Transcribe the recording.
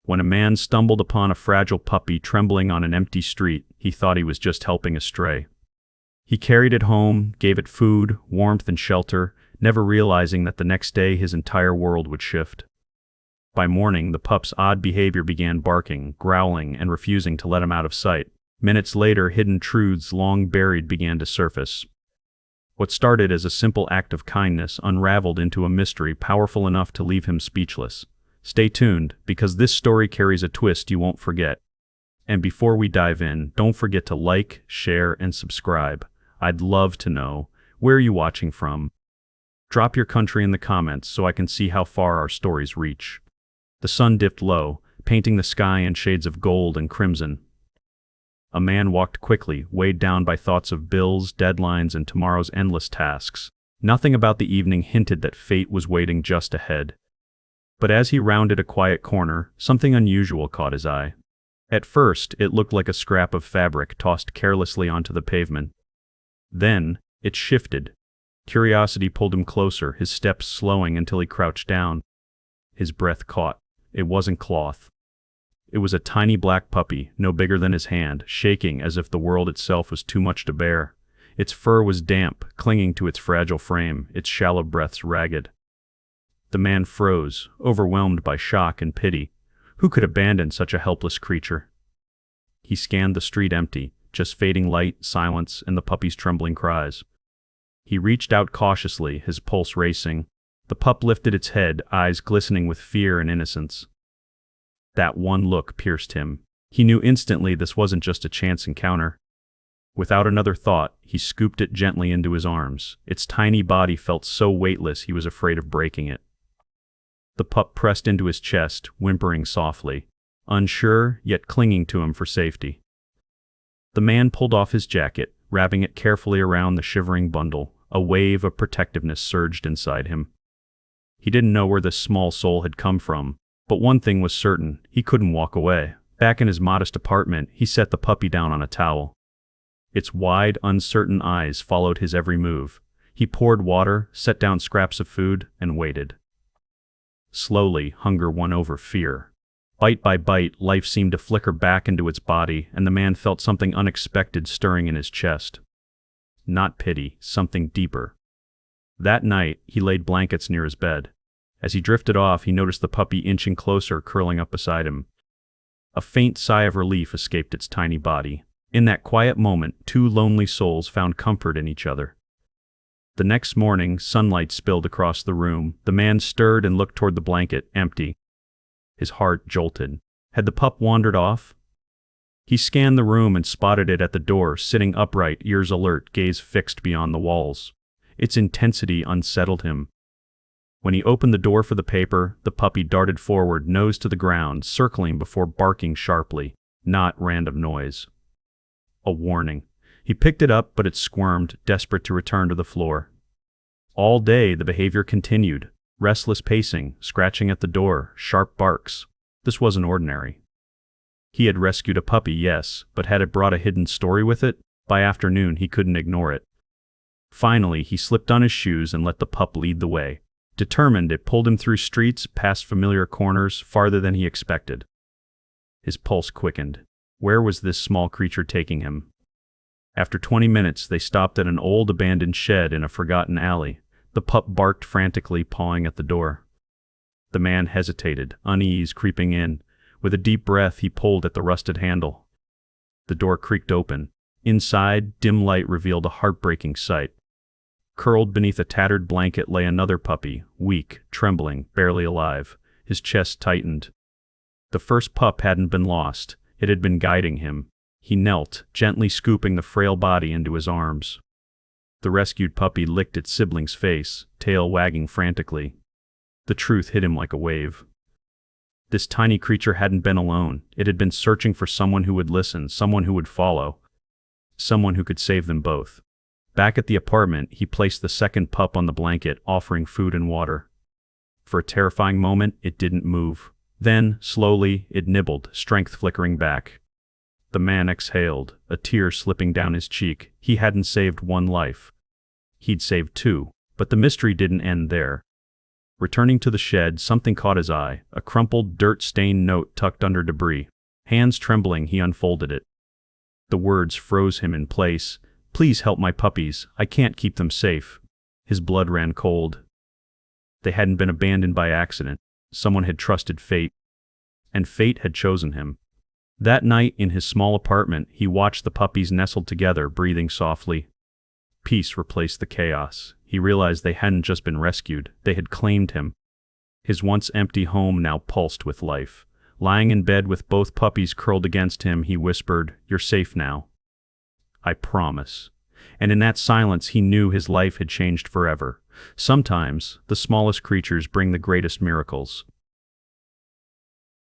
When a man stumbled upon a fragile puppy trembling on an empty street, he thought he was just helping a stray. He carried it home, gave it food, warmth, and shelter, never realizing that the next day his entire world would shift. By morning, the pup's odd behavior began barking, growling, and refusing to let him out of sight. Minutes later, hidden truths long buried began to surface. What started as a simple act of kindness unraveled into a mystery powerful enough to leave him speechless. Stay tuned, because this story carries a twist you won't forget. And before we dive in, don't forget to like, share, and subscribe. I'd love to know, where are you watching from? Drop your country in the comments so I can see how far our stories reach. The sun dipped low, painting the sky in shades of gold and crimson. A man walked quickly, weighed down by thoughts of bills, deadlines, and tomorrow's endless tasks. Nothing about the evening hinted that fate was waiting just ahead. But as he rounded a quiet corner, something unusual caught his eye. At first, it looked like a scrap of fabric tossed carelessly onto the pavement. Then, it shifted. Curiosity pulled him closer, his steps slowing until he crouched down. His breath caught. It wasn't cloth. It was a tiny black puppy, no bigger than his hand, shaking as if the world itself was too much to bear. Its fur was damp, clinging to its fragile frame, its shallow breaths ragged. The man froze, overwhelmed by shock and pity. Who could abandon such a helpless creature? He scanned the street empty, just fading light, silence, and the puppy's trembling cries. He reached out cautiously, his pulse racing. The pup lifted its head, eyes glistening with fear and innocence. That one look pierced him. He knew instantly this wasn't just a chance encounter. Without another thought, he scooped it gently into his arms. Its tiny body felt so weightless he was afraid of breaking it. The pup pressed into his chest, whimpering softly, unsure yet clinging to him for safety. The man pulled off his jacket, wrapping it carefully around the shivering bundle. A wave of protectiveness surged inside him. He didn't know where this small soul had come from, but one thing was certain, he couldn't walk away. Back in his modest apartment, he set the puppy down on a towel. Its wide, uncertain eyes followed his every move. He poured water, set down scraps of food, and waited. Slowly, hunger won over fear. Bite by bite, life seemed to flicker back into its body, and the man felt something unexpected stirring in his chest. Not pity, something deeper. That night, he laid blankets near his bed. As he drifted off, he noticed the puppy inching closer, curling up beside him. A faint sigh of relief escaped its tiny body. In that quiet moment, two lonely souls found comfort in each other. The next morning, sunlight spilled across the room. The man stirred and looked toward the blanket, empty. His heart jolted. Had the pup wandered off? He scanned the room and spotted it at the door, sitting upright, ears alert, gaze fixed beyond the walls. Its intensity unsettled him. When he opened the door for the paper, the puppy darted forward, nose to the ground, circling before barking sharply. Not random noise. A warning. He picked it up, but it squirmed, desperate to return to the floor. All day, the behavior continued. Restless pacing, scratching at the door, sharp barks. This wasn't ordinary. He had rescued a puppy, yes, but had it brought a hidden story with it? By afternoon, he couldn't ignore it. Finally, he slipped on his shoes and let the pup lead the way. Determined, it pulled him through streets, past familiar corners, farther than he expected. His pulse quickened. Where was this small creature taking him? After 20 minutes, they stopped at an old abandoned shed in a forgotten alley. The pup barked frantically, pawing at the door. The man hesitated, unease creeping in. With a deep breath, he pulled at the rusted handle. The door creaked open. Inside, dim light revealed a heartbreaking sight. Curled beneath a tattered blanket lay another puppy, weak, trembling, barely alive. His chest tightened. The first pup hadn't been lost. It had been guiding him. He knelt, gently scooping the frail body into his arms. The rescued puppy licked its sibling's face, tail wagging frantically. The truth hit him like a wave. This tiny creature hadn't been alone. It had been searching for someone who would listen, someone who would follow, someone who could save them both. Back at the apartment, he placed the second pup on the blanket, offering food and water. For a terrifying moment, it didn't move. Then, slowly, it nibbled, strength flickering back. The man exhaled, a tear slipping down his cheek. He hadn't saved one life. He'd saved two. But the mystery didn't end there. Returning to the shed, something caught his eye, a crumpled, dirt-stained note tucked under debris. Hands trembling, he unfolded it. The words froze him in place. "Please help my puppies. I can't keep them safe." His blood ran cold. They hadn't been abandoned by accident. Someone had trusted fate. And fate had chosen him. That night, in his small apartment, he watched the puppies nestled together, breathing softly. Peace replaced the chaos. He realized they hadn't just been rescued, they had claimed him. His once empty home now pulsed with life. Lying in bed with both puppies curled against him, he whispered, "You're safe now. I promise." And in that silence, he knew his life had changed forever. Sometimes, the smallest creatures bring the greatest miracles.